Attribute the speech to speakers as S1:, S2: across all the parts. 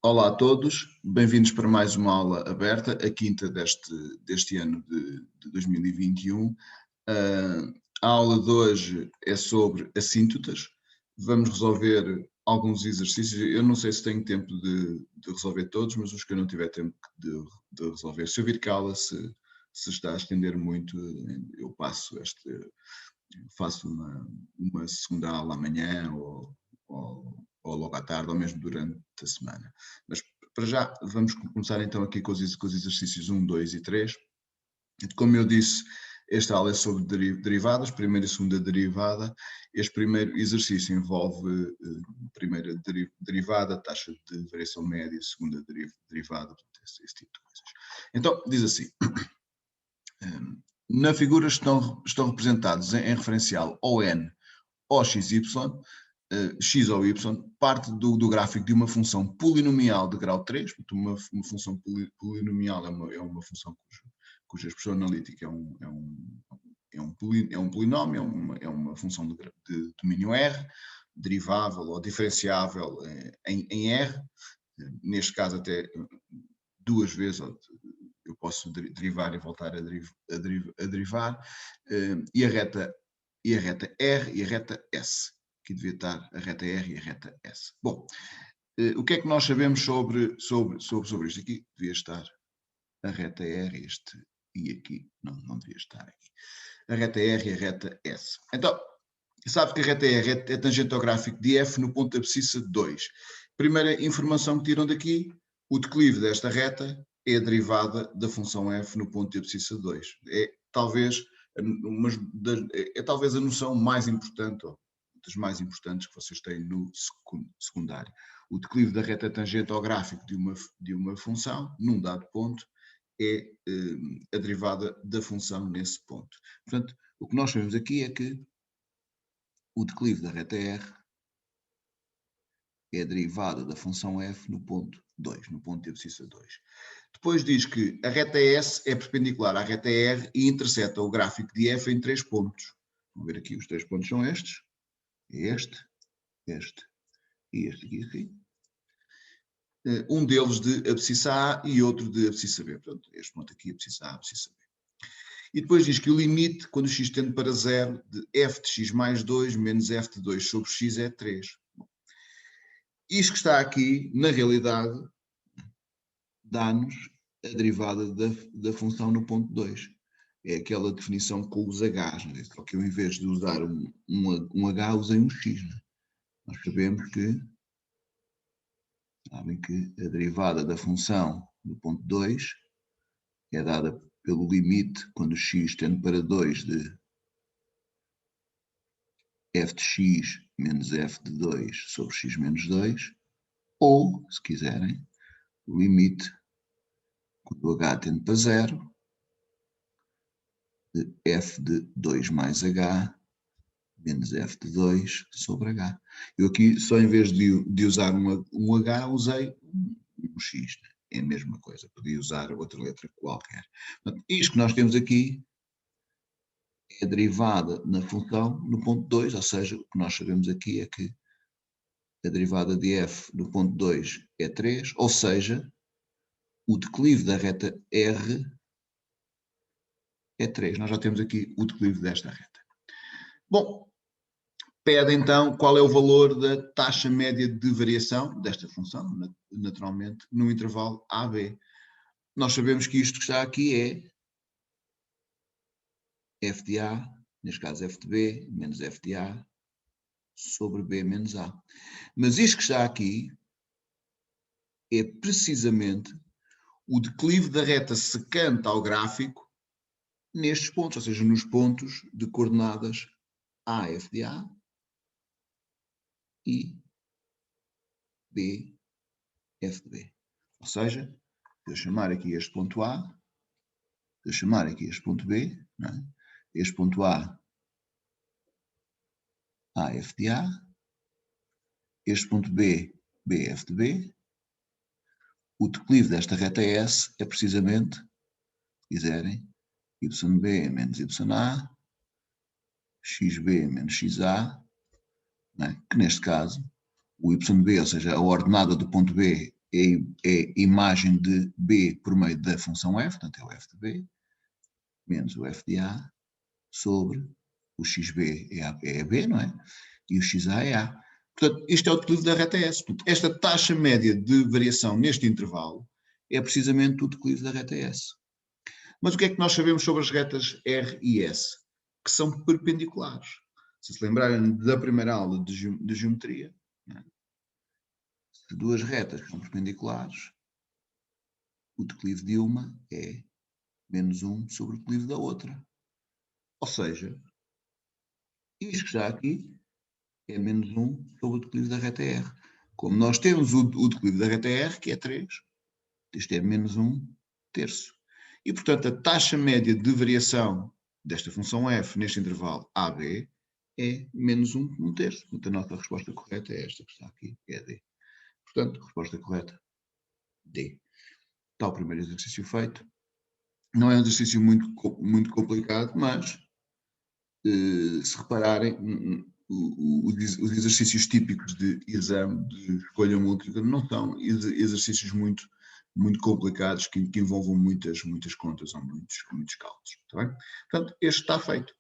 S1: Olá a todos, bem-vindos para mais uma aula aberta, a quinta deste ano de 2021. A aula de hoje é sobre assíntotas. Vamos resolver alguns exercícios. Eu não sei se tenho tempo de resolver todos, mas os que eu não tiver tempo de resolver. Se eu vir que a aula se está a estender muito, eu faço uma segunda aula amanhã ou logo à tarde, ou mesmo durante a semana. Mas para já vamos começar então aqui com os exercícios 1, 2 e 3. Como eu disse, esta aula é sobre derivadas, primeira e segunda derivada. Este primeiro exercício envolve primeira derivada, taxa de variação média, segunda derivada, esse tipo de coisas. Então, diz assim, na figura estão representados em referencial ON ou XY, x ou y, parte do gráfico de uma função polinomial de grau 3, uma função polinomial é uma função cuja expressão analítica é um polinómio, é uma função de domínio R, derivável ou diferenciável em R, neste caso até duas vezes, eu posso derivar e voltar a derivar, e a reta R e a reta S. Aqui devia estar a reta R e a reta S. Bom, o que é que nós sabemos sobre isto? Aqui devia estar a reta R, e aqui não devia estar aqui. A reta R e a reta S. Então, sabe que a reta R é tangente ao gráfico de F no ponto de abscissa 2. Primeira informação que tiram daqui, o declive desta reta é a derivada da função F no ponto de abscissa 2. É talvez a noção mais importante, ou das mais importantes que vocês têm no secundário. O declive da reta tangente ao gráfico de uma função, num dado ponto, é a derivada da função nesse ponto. Portanto, o que nós sabemos aqui é que o declive da reta R é a derivada da função F no ponto 2, no ponto de abscissa 2. Depois diz que a reta S é perpendicular à reta R e intercepta o gráfico de F em 3 pontos. Vamos ver aqui, os 3 pontos são estes. Este e este aqui. Um deles de abscissa A e outro de abscissa B. Portanto, este ponto aqui, abscissa A, abscissa B. E depois diz que o limite, quando x tende para 0, de f de x mais 2 menos f de 2 sobre x é 3. Bom, isto que está aqui, na realidade, dá-nos a derivada da função no ponto 2. É aquela definição com os h's. Só que eu, em vez de usar um h, usei um x. Nós sabemos que a derivada da função no ponto 2 é dada pelo limite, quando x tende para 2, de f de x menos f de 2 sobre x menos 2, ou, se quiserem, o limite, quando o h tende para 0, de f de 2 mais h menos f de 2 sobre h. Eu aqui, só em vez de usar um h, usei um x. É a mesma coisa, podia usar outra letra qualquer. Portanto, isto que nós temos aqui é a derivada na função no ponto 2, ou seja, o que nós sabemos aqui é que a derivada de f no ponto 2 é 3, ou seja, o declive da reta R é 3. Nós já temos aqui o declive desta reta. Bom, pede então qual é o valor da taxa média de variação desta função, naturalmente, no intervalo AB. Nós sabemos que isto que está aqui é f de A, neste caso f de B, menos f de A, sobre B menos A. Mas isto que está aqui é precisamente o declive da reta secante ao gráfico nestes pontos, ou seja, nos pontos de coordenadas A, f de A, e B, f de B. Ou seja, eu chamar aqui este ponto A, eu chamar aqui este ponto B, não é? Este ponto A, f de A, este ponto B, f de B. O declive desta reta S é precisamente, se quiserem, YB menos YA, XB menos XA, não é? Que neste caso, o YB, ou seja, a ordenada do ponto B é imagem de B por meio da função f, portanto é o f de B, menos o f de A, sobre o xb é B, não é? E o xa é A. Portanto, isto é o declive da reta S. Portanto, esta taxa média de variação neste intervalo é precisamente o declive da reta S. Mas o que é que nós sabemos sobre as retas R e S? Que são perpendiculares. Se se lembrarem da primeira aula de geometria, né? Se duas retas são perpendiculares, o declive de uma é menos 1 sobre o declive da outra. Ou seja, isto que está aqui é menos 1 sobre o declive da reta R. Como nós temos o declive da reta R, que é 3, isto é menos 1 terço. E, portanto, a taxa média de variação desta função f neste intervalo AB é menos 1 terço. Portanto, a nossa resposta correta é esta que está aqui, que é D. Portanto, resposta correta, D. Está o primeiro exercício feito. Não é um exercício muito complicado, mas, se repararem, os exercícios típicos de exame de escolha múltipla não são exercícios muito complicados que envolvam muitas contas ou muitos cálculos. Está bem? Portanto, este está feito.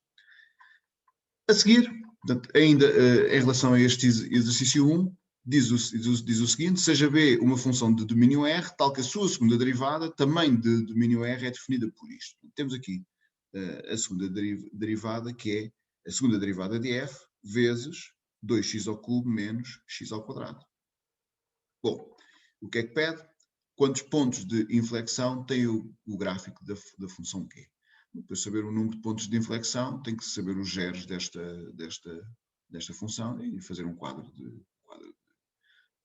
S1: A seguir, portanto, ainda em relação a este exercício 1, diz o seguinte: seja B uma função de domínio R, tal que a sua segunda derivada, também de domínio R, é definida por isto. Temos aqui a segunda derivada, que é a segunda derivada de f vezes 2x ao cubo menos x ao quadrado. Bom, o que é que pede? Quantos pontos de inflexão tem o gráfico da função Q? Para saber o número de pontos de inflexão, tem que saber os zeros desta função e fazer um quadro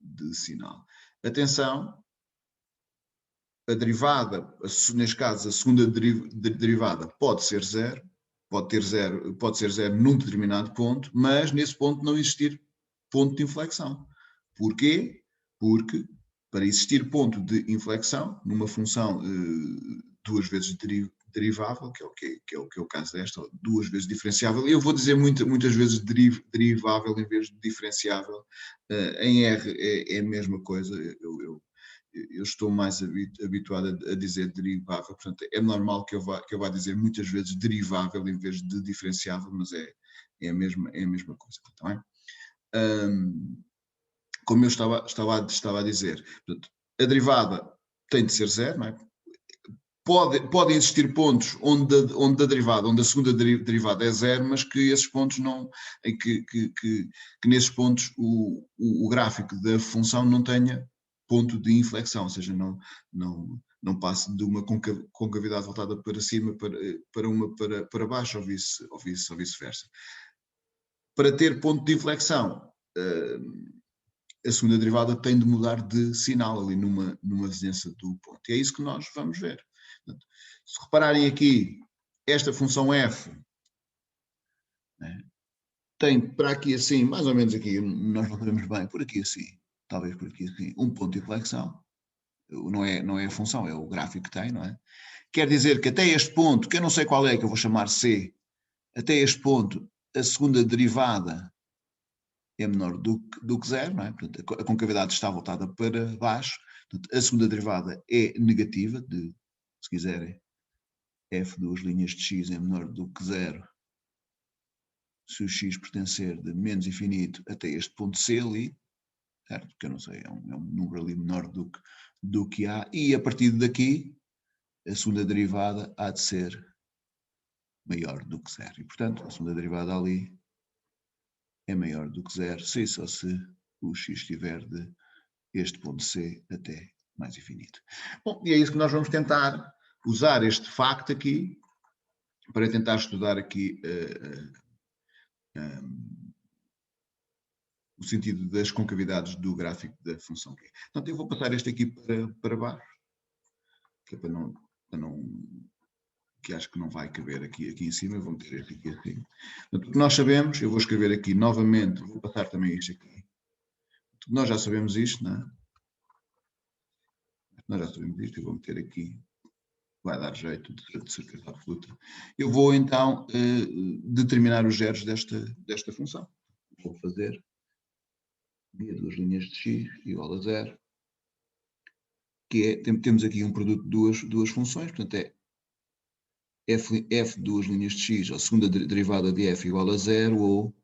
S1: de sinal. Atenção, a derivada, neste caso a segunda derivada pode ser zero, pode ser zero num determinado ponto, mas nesse ponto não existir ponto de inflexão. Porquê? Porque para existir ponto de inflexão numa função duas vezes derivável, que é o caso desta, duas vezes diferenciável, eu vou dizer muitas vezes derivável em vez de diferenciável, em R é a mesma coisa, eu estou mais habituado a dizer derivável, portanto é normal que eu vá dizer muitas vezes derivável em vez de diferenciável, mas é a mesma coisa, tá bem? Como eu estava a dizer, portanto, a derivada tem de ser zero, não é? Podem existir pontos onde a segunda derivada é zero, mas que esses pontos não, que nesses pontos o gráfico da função não tenha ponto de inflexão, ou seja, não passe de uma concavidade voltada para cima para baixo ou vice-versa. Para ter ponto de inflexão, a segunda derivada tem de mudar de sinal ali numa vizinhança do ponto. E é isso que nós vamos ver. Portanto, se repararem aqui, esta função f, né, tem para aqui assim, mais ou menos aqui, nós não sabemos bem, por aqui assim, talvez por aqui assim, um ponto de inflexão. Não é a função, é o gráfico que tem, não é? Quer dizer que até este ponto, que eu não sei qual é, que eu vou chamar C, até este ponto, a segunda derivada é menor do que zero, não é? Portanto, a concavidade está voltada para baixo, portanto, a segunda derivada é negativa, se quiserem, f duas linhas de x é menor do que zero, se o x pertencer de menos infinito até este ponto C ali, certo? Porque eu não sei, é um número ali menor do que A, e a partir daqui, a segunda derivada há de ser maior do que zero. E, portanto, a segunda derivada ali é maior do que zero, se só se o x estiver de este ponto C até mais infinito. Bom, e é isso que nós vamos tentar usar este facto aqui para tentar estudar aqui o sentido das concavidades do gráfico da função Q. Portanto, eu vou passar este aqui para baixo, que é para não que acho que não vai caber aqui em cima, vou meter este aqui assim. Portanto, o que nós sabemos, eu vou escrever aqui novamente, vou passar também isto aqui. Nós já sabemos isto, não é? Nós já sabemos isto, eu vou meter aqui, vai dar jeito de certeza absoluta. Eu vou então determinar os zeros desta função. Vou fazer duas linhas de x igual a zero, que é, temos aqui um produto de duas funções, portanto é f de duas linhas de x, a segunda derivada de f igual a 0, ou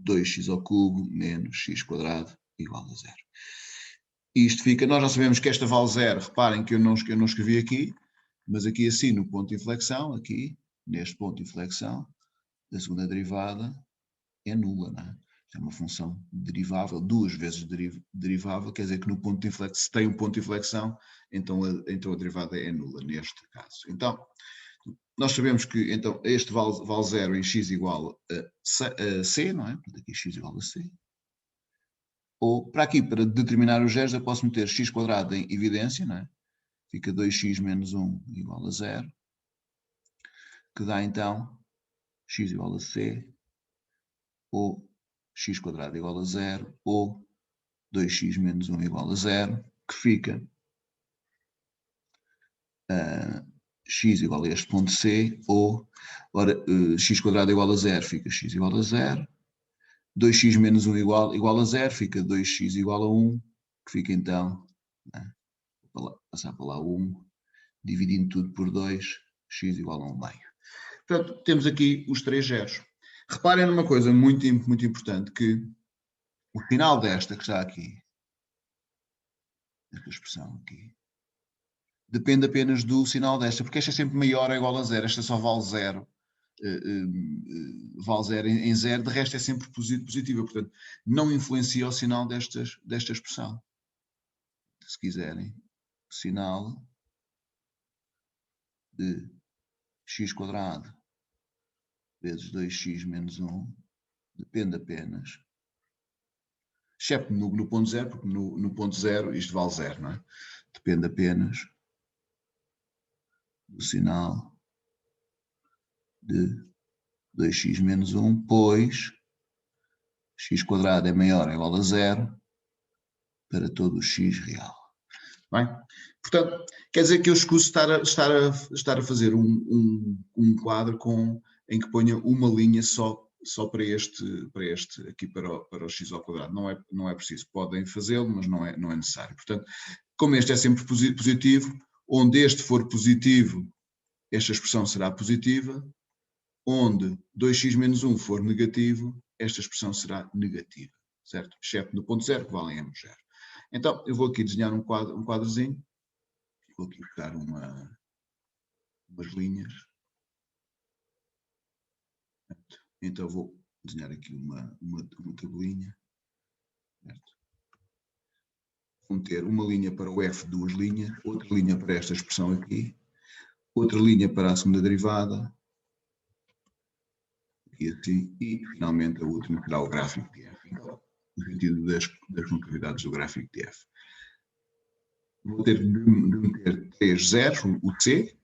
S1: 2x ao cubo menos x quadrado igual a 0. Isto fica, nós já sabemos que esta vale 0, reparem que eu não escrevi aqui, mas aqui assim no ponto de inflexão, aqui, neste ponto de inflexão, a segunda derivada é nula, não é? É uma função derivável, duas vezes derivável, quer dizer que no ponto de inflexão, se tem um ponto de inflexão, então a derivada é nula, neste caso. Então, nós sabemos que então, este vale 0 em x igual a c, não é? Aqui x igual a c. Ou, para aqui, para determinar os zeros, eu posso meter x quadrado em evidência, não é? Fica 2x menos 1 igual a 0, que dá então x igual a c, ou x quadrado igual a 0, ou 2x menos 1 igual a 0, que fica x igual a este ponto C, ou, ora, x quadrado igual a 0, fica x igual a 0, 2x menos 1 igual a 0, fica 2x igual a 1, que fica então, né, passar para lá 1, dividindo tudo por 2, x igual a 1 meio. Portanto, temos aqui os três zeros. Reparem numa coisa muito importante, que o final desta que está aqui, esta expressão aqui, depende apenas do sinal desta, porque esta é sempre maior ou igual a 0, esta só vale 0. Vale 0 em 0, de resto é sempre positiva, portanto não influencia o sinal desta expressão. Se quiserem, o sinal de x quadrado vezes 2x menos 1 depende apenas, exceto no ponto 0, porque no ponto 0 isto vale 0, não é? Depende apenas do sinal de 2x menos 1, pois x quadrado é maior ou igual a 0 para todo o x real. Bem? Portanto, quer dizer que eu escuso estar a fazer um quadro em que ponha uma linha só para este aqui para o x ao quadrado. Não é preciso. Podem fazê-lo, mas não é necessário. Portanto, como este é sempre positivo, onde este for positivo, esta expressão será positiva. Onde 2x menos 1 for negativo, esta expressão será negativa, certo? Exceto no ponto 0, que valem ambos 0. Então, eu vou aqui desenhar um quadrozinho, vou aqui buscar umas linhas. Então, vou desenhar aqui uma tabelinha, certo? Vou meter uma linha para o f, duas linhas, outra linha para esta expressão aqui, outra linha para a segunda derivada, aqui assim, e finalmente a última será o gráfico de f. Então, no sentido das concavidades do gráfico de f. Vou ter de meter 3 zeros, o C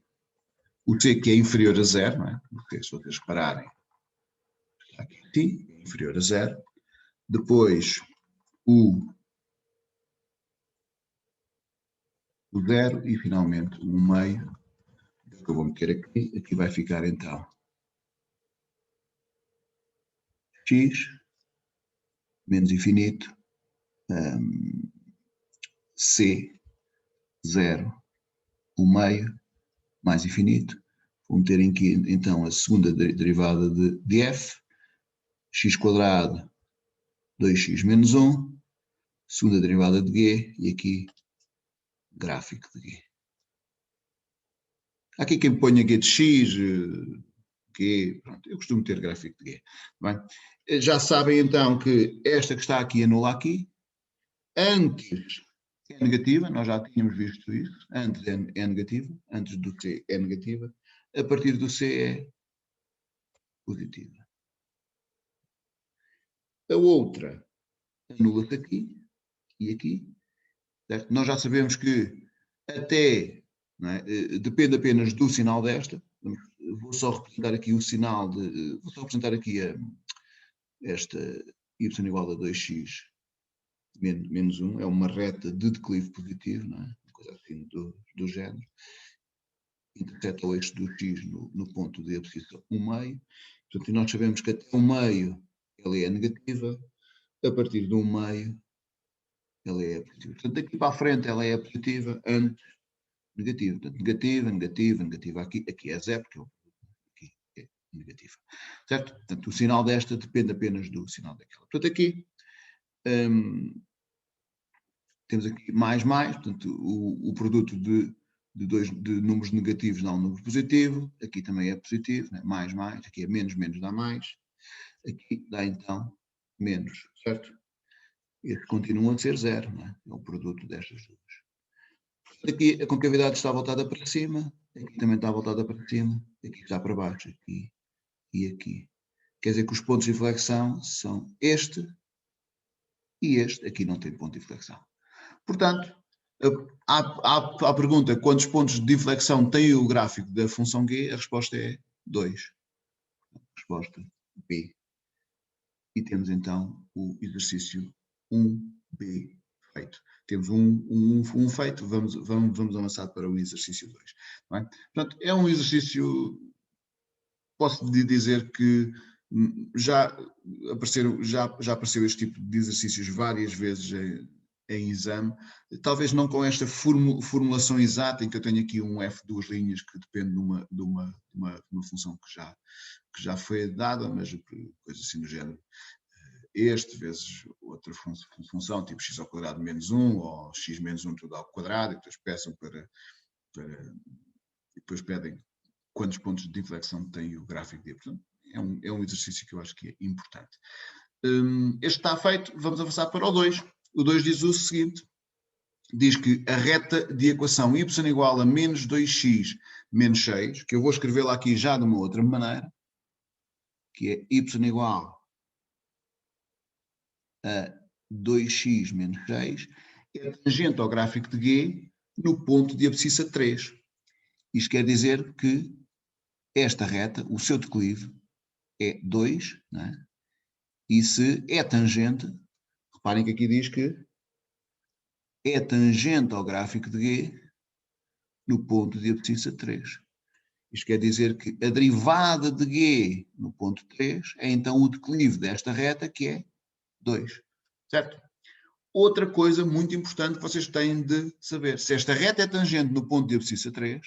S1: que é inferior a 0, não é? Porque se vocês repararem, está aqui assim, é inferior a 0. Depois o 0 e finalmente o meio, que eu vou meter aqui vai ficar então x menos infinito, C 0, o meio, mais infinito. Vou meter aqui então a segunda derivada de f, x quadrado 2x menos 1, segunda derivada de g, e aqui gráfico de g. Há aqui quem ponha g de x, g, pronto, eu costumo ter gráfico de g. Bem, já sabem então que esta que está aqui anula aqui, antes é negativa, nós já tínhamos visto isso, antes é negativa, antes do c é negativa, a partir do c é positiva. A outra anula-se aqui e aqui, certo? Nós já sabemos que até, não é, depende apenas do sinal desta. Vou só representar aqui o sinal vou só representar aqui esta y igual a 2x menos 1, é uma reta de declive positivo, não é? Uma coisa assim do género. Interseta o eixo do x no ponto de abscissa 1 meio. Portanto, nós sabemos que até 1 meio ela é negativa, a partir de 1 meio ela é positiva. Portanto, daqui para a frente ela é positiva, antes negativa. Portanto, negativa, negativa, negativa. Aqui é zero, porque aqui é negativa. Certo? Portanto, o sinal desta depende apenas do sinal daquela. Portanto, aqui temos aqui mais, portanto, o produto de números negativos dá um número positivo, aqui também é positivo, né? Mais, aqui é menos, dá mais, aqui dá então menos, certo? Este continua a ser zero, não é? É o produto destas duas. Aqui a concavidade está voltada para cima, aqui também está voltada para cima, aqui está para baixo, aqui e aqui. Quer dizer que os pontos de inflexão são este e este, aqui não tem ponto de inflexão. Portanto, à pergunta quantos pontos de inflexão tem o gráfico da função G, a resposta é 2. Resposta B. E temos então o exercício 1B feito. Temos um feito, vamos avançar para o exercício 2. Não é? Portanto, é um exercício, posso dizer que já apareceu este tipo de exercícios várias vezes em exame, talvez não com esta formulação exata, em que eu tenho aqui um f de duas linhas que depende de uma função que já foi dada, mas coisa assim do género. Este vezes outra função, tipo x ao quadrado menos 1, ou x menos 1 tudo ao quadrado, e depois peçam depois pedem quantos pontos de inflexão tem o gráfico de y. É um exercício que eu acho que é importante. Este está feito, vamos avançar para o 2. O 2 diz o seguinte, diz que a reta de equação y igual a menos 2x menos 6, que eu vou escrevê-la aqui já de uma outra maneira, que é y igual a 2x menos 6, é tangente ao gráfico de G no ponto de abscissa 3. Isto quer dizer que esta reta, o seu declive, é 2, não é? E se é tangente, reparem que aqui diz que é tangente ao gráfico de G no ponto de abscissa 3. Isto quer dizer que a derivada de G no ponto 3 é então o declive desta reta, que é 2. Certo? Outra coisa muito importante que vocês têm de saber, se esta reta é tangente no ponto de abscissa 3,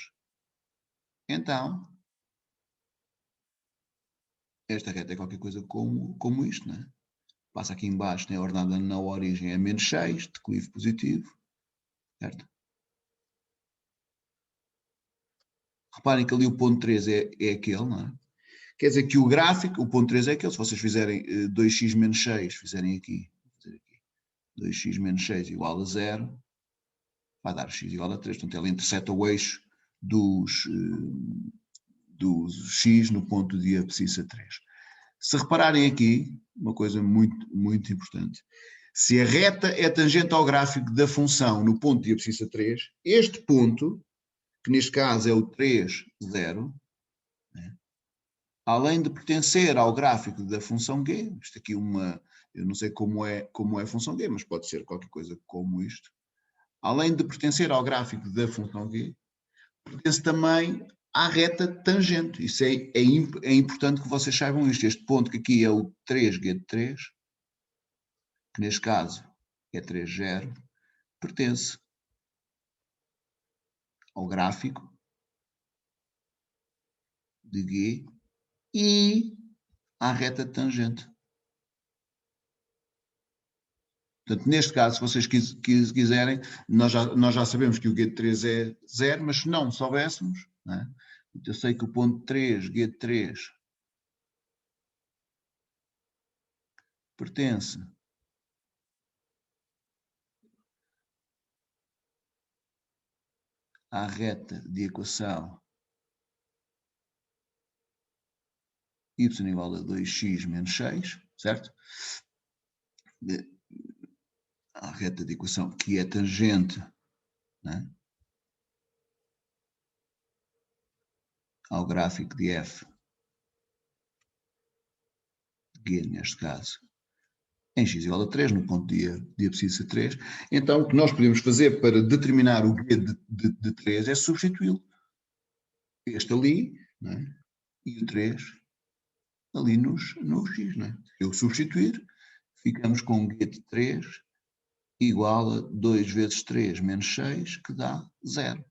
S1: então esta reta é qualquer coisa como isto, não é? Passa aqui embaixo, tem a ordenada na origem é menos 6, declive positivo, certo? Reparem que ali o ponto 3 é aquele, não é? Quer dizer que o gráfico, o ponto 3 é aquele, se vocês fizerem 2x menos 6, fizerem aqui 2x menos 6 igual a 0, vai dar x igual a 3, portanto ele interseta o eixo dos x no ponto de abscissa 3. Se repararem aqui, uma coisa muito importante, se a reta é tangente ao gráfico da função no ponto de abscissa 3, este ponto, que neste caso é o 3, 0, né, além de pertencer ao gráfico da função G, isto aqui eu não sei como é a função G, mas pode ser qualquer coisa como isto, além de pertencer ao gráfico da função G, pertence também à reta tangente. Isso é importante que vocês saibam isto. Este ponto que aqui é o 3G de 3, que neste caso é 3, 0, pertence ao gráfico de G e à reta tangente. Portanto, neste caso, se vocês quiserem, nós já sabemos que o G de 3 é 0, mas se não soubéssemos, não é? Eu sei que o ponto 3, G de 3, pertence à reta de equação y igual a 2x menos 6, certo? A reta de equação que é tangente, né, ao gráfico de f, G neste caso, em x igual a 3, no ponto de abscissa 3. Então, o que nós podemos fazer para determinar o G de 3 é substituí-lo. Este ali, né, e o 3 ali no x. Né? Se eu substituir, ficamos com G de 3 igual a 2 vezes 3 menos 6, que dá 0.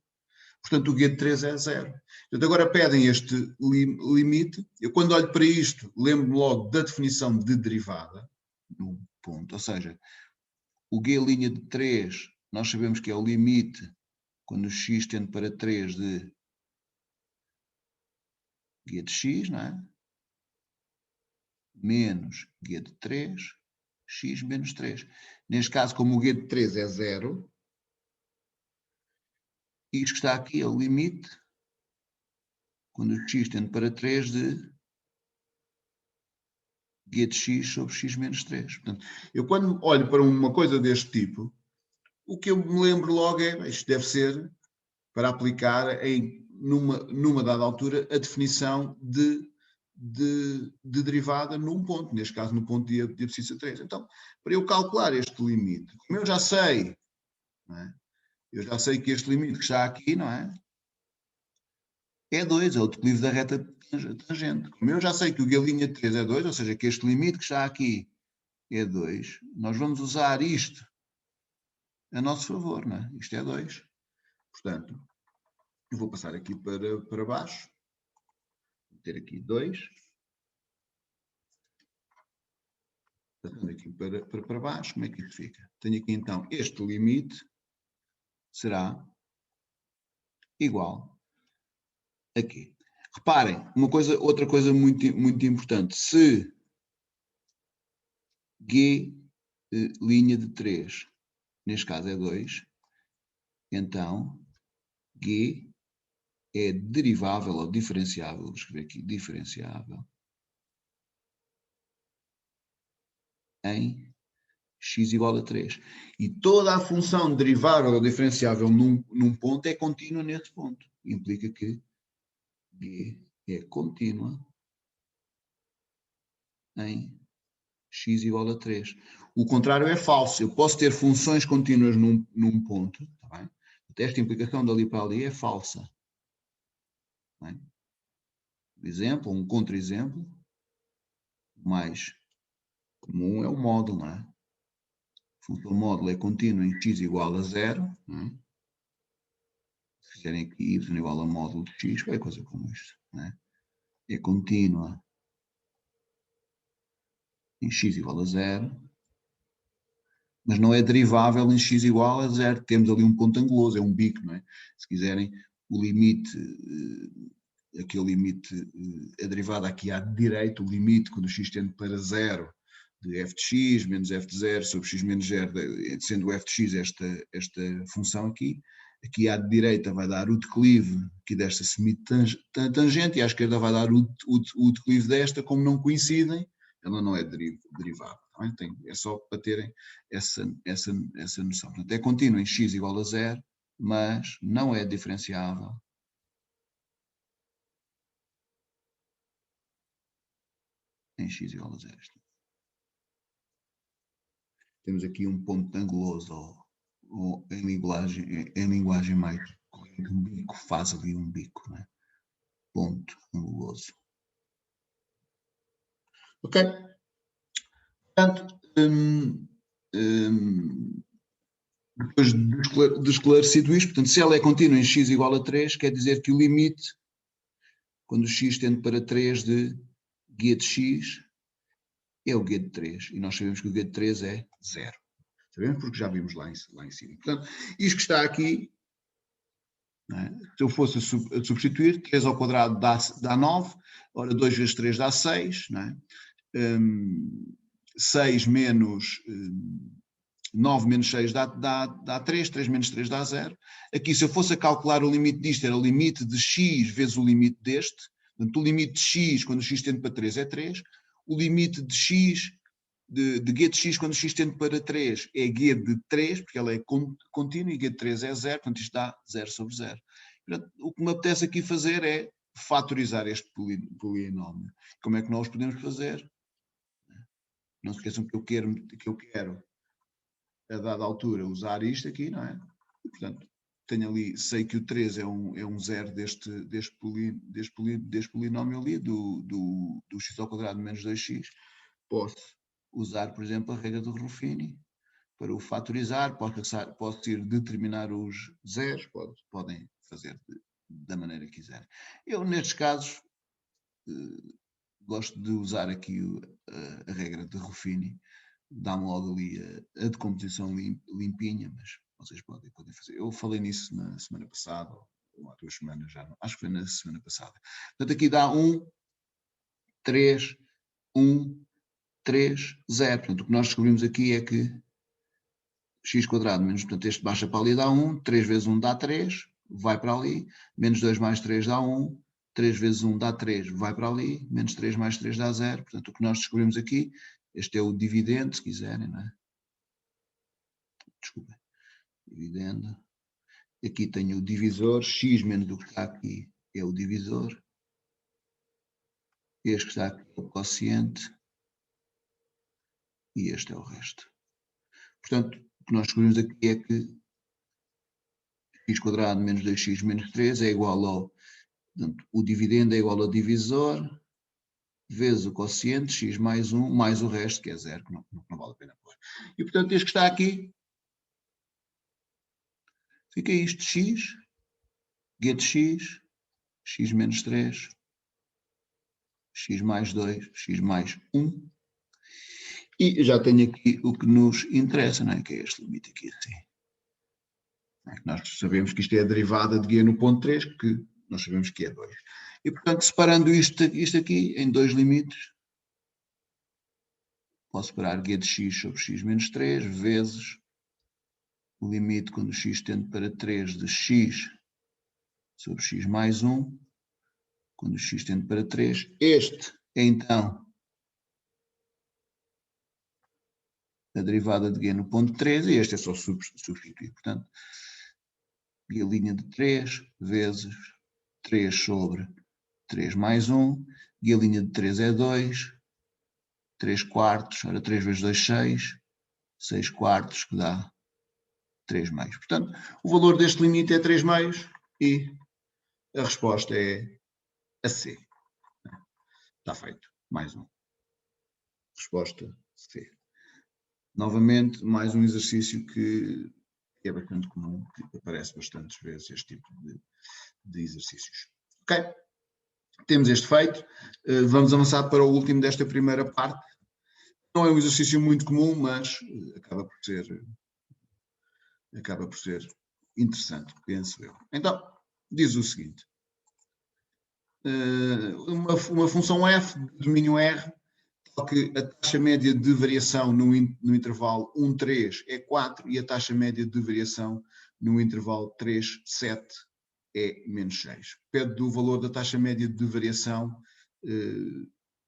S1: Portanto, o guia de 3 é 0. Portanto, agora pedem este limite. Eu, quando olho para isto, lembro-me logo da definição de derivada, no ponto. Ou seja, o guia linha de 3, nós sabemos que é o limite, quando o x tende para 3, de guia de x, não é? Menos guia de 3, x menos 3. Neste caso, como o guia de 3 é 0, isto que está aqui é o limite, quando o x tende para 3, de guia de x sobre x menos 3. Portanto, eu quando olho para uma coisa deste tipo, o que eu me lembro logo é, isto deve ser para aplicar numa dada altura a definição de derivada num ponto, neste caso no ponto de abscissa 3. Então, para eu calcular este limite, como eu já sei, não é? Eu já sei que este limite que está aqui, não é? É 2, é o declive da reta tangente. Como eu já sei que o galinha de 3 é 2, ou seja, que este limite que está aqui é 2, nós vamos usar isto a nosso favor, não é? Isto é 2. Portanto, eu vou passar aqui para baixo, vou ter aqui 2. Passando aqui para baixo, como é que isto fica? Tenho aqui então este limite será igual aqui. Reparem, outra coisa muito importante. Se G linha de 3, neste caso é 2, então G é derivável ou diferenciável, vou escrever aqui, diferenciável em x igual a 3. E toda a função derivável ou diferenciável num ponto é contínua nesse ponto. Implica que G é contínua em x igual a 3. O contrário é falso. Eu posso ter funções contínuas num ponto, tá bem? Esta implicação dali para ali é falsa. Tá bem? Exemplo, um contra-exemplo mais comum é o módulo, não é? A função módulo é contínua em x igual a 0, não é? Se fizerem aqui y igual a módulo de x, qualquer coisa como isto, não é? É contínua em x igual a 0, mas não é derivável em x igual a 0. Temos ali um ponto anguloso, é um bico, não é? Se quiserem, o limite, aquele limite, a derivada aqui à direita, o limite quando o x tende para 0, de f de x menos f de 0 sobre x menos 0, sendo o f de x esta função aqui à direita vai dar o declive aqui desta semitangente e à esquerda vai dar o declive desta, como não coincidem, ela não é derivada. É só para terem essa noção. Portanto, é contínua em x igual a 0, mas não é diferenciável em x igual a 0. Temos aqui um ponto anguloso, ou em linguagem mais corrente, um bico, faz ali um bico, não é? Ponto anguloso. Ok? Portanto, depois de esclarecido isto, portanto, se ela é contínua em x igual a 3, quer dizer que o limite, quando o x tende para 3 de guia de x, é o guia de 3. E nós sabemos que o guia de 3 é 0. Sabemos porque já vimos lá em cima. Portanto, isto que está aqui, é? Se eu fosse a substituir, 3 ao quadrado dá 9, ora 2 vezes 3 dá 6, não é? 6 menos 9 menos 6 dá 3, 3 menos 3 dá 0. Aqui, se eu fosse a calcular o limite disto, era o limite de x vezes o limite deste. Portanto, o limite de x, quando o x tende para 3, é 3. O limite de x, de g de x, quando o x tende para 3, é g de 3, porque ela é contínua, e g de 3 é 0, portanto, isto dá 0 sobre 0. Portanto, o que me apetece aqui fazer é fatorizar este polinómio. Como é que nós podemos fazer? Não se esqueçam que eu quero a dada altura usar isto aqui, não é? E, portanto, tenho ali, sei que o 3 é um zero deste polinómio ali, do x ao quadrado menos 2x. Posso usar, por exemplo, a regra do Ruffini. para o fatorizar, posso ir determinar os zeros, podem fazer da maneira que quiserem. Eu, nestes casos, gosto de usar aqui a regra de Ruffini, dá-me logo ali a decomposição limpinha, mas vocês podem fazer. Eu falei nisso na semana passada, ou há 2 semanas já, acho que foi na semana passada. Portanto, aqui dá 1, 3, 1, 3, 0. Portanto, o que nós descobrimos aqui é que x² menos, portanto, este baixa para ali dá 1, 3 vezes 1 dá 3, vai para ali, menos 2 mais 3 dá 1, 3 vezes 1 dá 3, vai para ali, menos 3 mais 3 dá 0. Portanto, o que nós descobrimos aqui, este é o dividendo, se quiserem, não é? Desculpem. Dividendo. Aqui tenho o divisor, x menos o que está aqui é o divisor. Este que está aqui é o quociente. E este é o resto. Portanto, o que nós descobrimos aqui é que x² menos 2x menos 3 é igual ao, portanto, o dividendo é igual ao divisor, vezes o quociente, x mais 1, mais o resto, que é 0, que não vale a pena pôr. E, portanto, este que está aqui, fica isto, x, g de x menos 3, x mais 2, x mais 1. E já tenho aqui o que nos interessa, não é? Que é este limite aqui, assim. É que nós sabemos que isto é a derivada de g no ponto 3, que nós sabemos que é 2. E, portanto, separando isto aqui em 2 limites, posso separar g de x sobre x menos 3, vezes o limite quando x tende para 3 de x sobre x mais 1, quando x tende para 3. Este é, então, a derivada de g no ponto 3, e este é só substituir. Portanto, g' de 3 vezes 3 sobre 3 mais 1, g' de 3 é 2, 3 quartos, ora 3 vezes 2, 6, 6 quartos, que dá 3 meios. Portanto, o valor deste limite é 3 meios e a resposta é a C. Está feito. Mais um. Resposta C. Novamente, mais um exercício que é bastante comum, que aparece bastantes vezes este tipo de exercícios. Ok? Temos este feito. Vamos avançar para o último desta primeira parte. Não é um exercício muito comum, mas acaba por ser interessante, penso eu. Então, diz o seguinte. Uma função f de domínio R, que a taxa média de variação no intervalo 1, 3 é 4 e a taxa média de variação no intervalo 3, 7 é menos 6. Pede do valor da taxa média de variação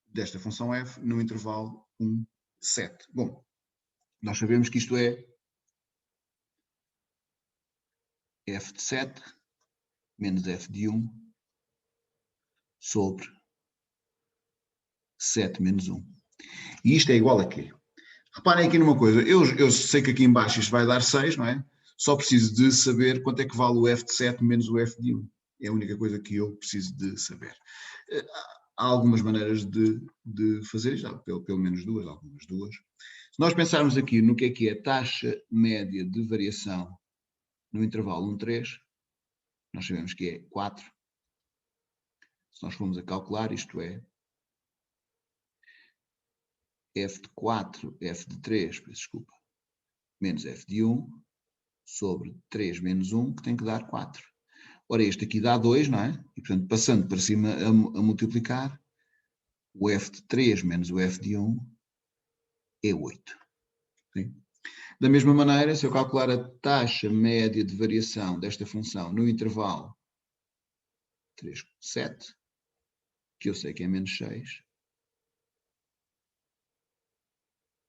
S1: desta função f no intervalo 1, 7. Bom, nós sabemos que isto é f de 7 menos f de 1 sobre 7 menos 1. E isto é igual a quê? Reparem aqui numa coisa, eu sei que aqui em baixo isto vai dar 6, não é? Só preciso de saber quanto é que vale o f de 7 menos o f de 1. É a única coisa que eu preciso de saber. Há algumas maneiras de fazer isto, pelo menos duas, algumas duas. Se nós pensarmos aqui no que é a taxa média de variação no intervalo 1, 3, nós sabemos que é 4. Se nós formos a calcular, isto é f de 4, f de 3, desculpa, menos f de 1, sobre 3 menos 1, que tem que dar 4. Ora, este aqui dá 2, não é? E, portanto, passando para cima a multiplicar, o f de 3 menos o f de 1 é 8. Sim? Da mesma maneira, se eu calcular a taxa média de variação desta função no intervalo 3, 7, que eu sei que é menos 6,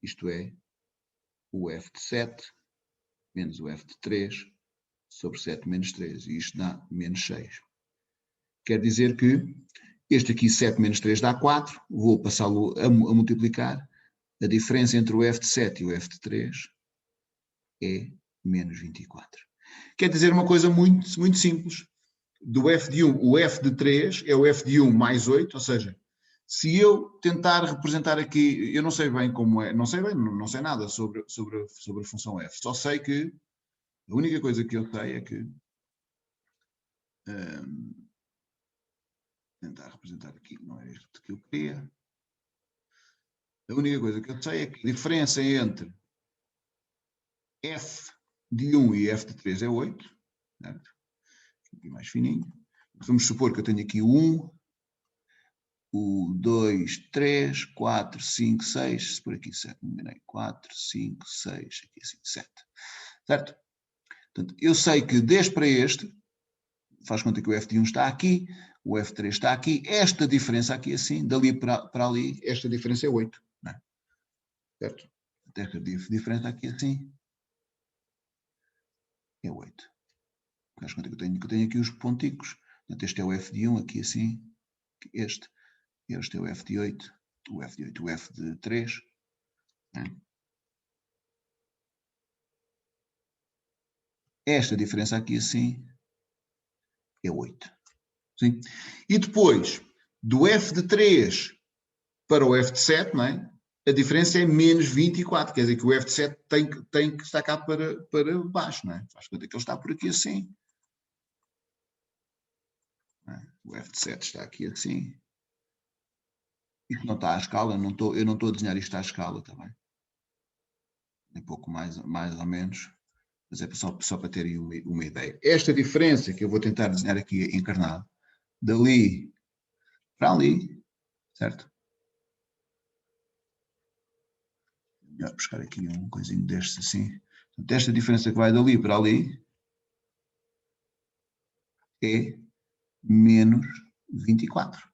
S1: isto é, o f de 7 menos o f de 3 sobre 7 menos 3, e isto dá menos 6. Quer dizer que este aqui, 7 menos 3, dá 4, vou passá-lo a multiplicar, a diferença entre o f de 7 e o f de 3 é menos 24. Quer dizer uma coisa muito, muito simples. Do f de 1, o f de 3 é o f de 1 mais 8, ou seja, Se eu tentar representar aqui, eu não sei bem como é, não sei bem, não sei nada sobre a função f, só sei que a única coisa que eu sei é que tentar representar aqui, não é isto que eu queria. A única coisa que eu sei é que a diferença entre f de 1 e f de 3 é 8, certo? Aqui mais fininho. Vamos supor que eu tenho aqui o 1, o 2, 3, 4, 5, 6, por aqui 7, não me enganei, 4, 5, 6, aqui assim, 7, certo? Portanto, eu sei que deste para este, faz conta que o f de 1 está aqui, o f3 está aqui, esta diferença aqui assim, dali para ali, esta diferença é 8, não é? Certo? Esta diferença aqui assim é 8. Faz conta que eu tenho aqui os ponticos, portanto este é o f de 1, aqui assim, este é o f de 8, o f de 8, o f de 3, não é? Esta diferença aqui assim é 8. Sim? E depois, do f de 3 para o f de 7, não é? A diferença é menos 24, quer dizer que o f de 7 tem que estar cá para baixo, não é? Faz conta que ele está por aqui assim. É? O f de 7 está aqui assim. Isto não está à escala, eu não estou a desenhar isto à escala também. Um pouco mais ou menos, mas é só para terem uma ideia. Esta diferença que eu vou tentar desenhar aqui encarnado, dali para ali, certo? Melhor buscar aqui um coisinho deste assim. Portanto, esta diferença que vai dali para ali é menos 24.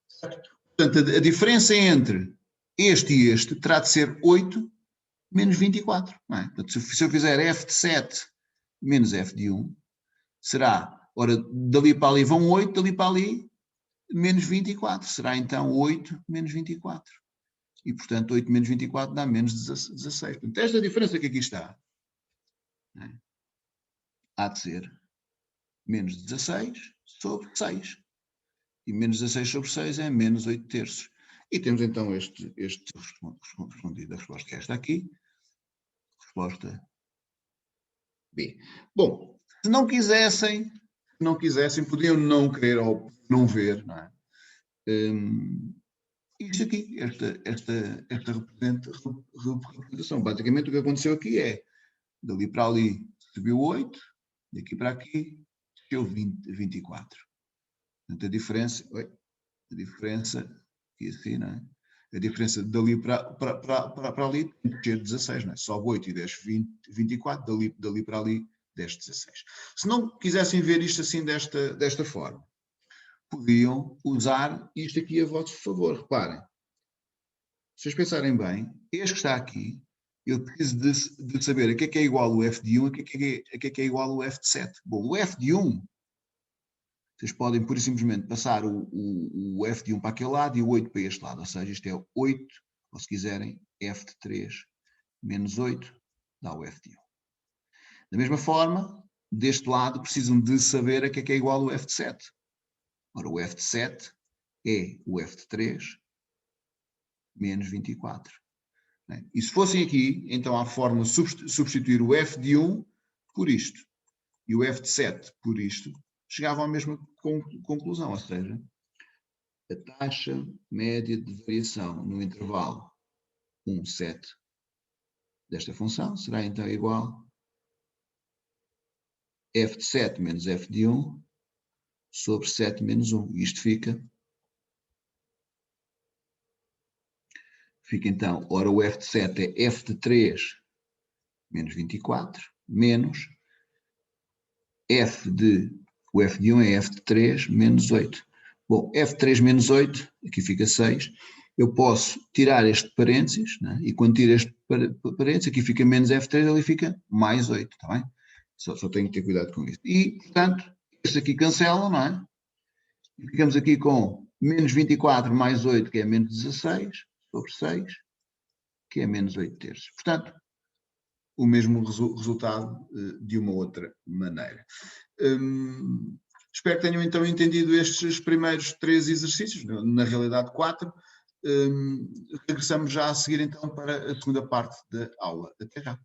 S1: Certo? Portanto, a diferença entre este e este terá de ser 8 menos 24. Não é? Portanto, se eu fizer f de 7 menos f de 1, será, ora, dali para ali vão 8, dali para ali menos 24. Será então 8 menos 24. E, portanto, 8 menos 24 dá menos 16. Portanto, esta diferença que aqui está, né, há de ser menos 16 sobre 6. E menos 16 sobre 6 é menos 8 terços. E temos então este respondido. A resposta é esta aqui. Resposta B. Bom, se não quisessem, podiam não querer ou não ver, não é? Isto aqui, esta representação. Basicamente o que aconteceu aqui é, dali para ali subiu 8, daqui para aqui desceu 24. Portanto, a diferença, aqui assim, não é? A diferença dali para ali tem que ser 16, não é? Sobe 8 e desce 24, dali para ali desce 16. Se não quisessem ver isto assim desta forma, podiam usar isto aqui a vosso favor. Reparem, se vocês pensarem bem, este que está aqui, eu preciso de saber a que é igual o f de 1 a que é igual o f de 7. Bom, o f de 1, vocês podem pura e simplesmente passar o f de 1 para aquele lado e o 8 para este lado, ou seja, isto é 8, ou se quiserem, f de 3 menos 8 dá o f de 1. Da mesma forma, deste lado precisam de saber a que é igual o f de 7. Ora, o f de 7 é o f de 3 menos 24. E se fossem aqui, então há forma de substituir o f de 1 por isto e o f de 7 por isto, chegavam à mesma conclusão, ou seja, a taxa média de variação no intervalo 1, 7 desta função será então igual a f de 7 menos f de 1 sobre 7 menos 1. Isto fica então, ora o f de 7 é f de 3 menos 24, menos o f de 1 é f de 3 menos 8. Bom, f de 3 menos 8, aqui fica 6. Eu posso tirar este parênteses, né? E quando tiro este parênteses, aqui fica menos f de 3, ali fica mais 8, está bem? Só tenho que ter cuidado com isso. E, portanto, este aqui cancela, não é? E ficamos aqui com menos 24 mais 8, que é menos 16, sobre 6, que é menos 8 terços. Portanto, o mesmo resultado de uma outra maneira. Espero que tenham então entendido estes primeiros 3 exercícios, na realidade 4. Regressamos já a seguir então para a segunda parte da aula. Até já.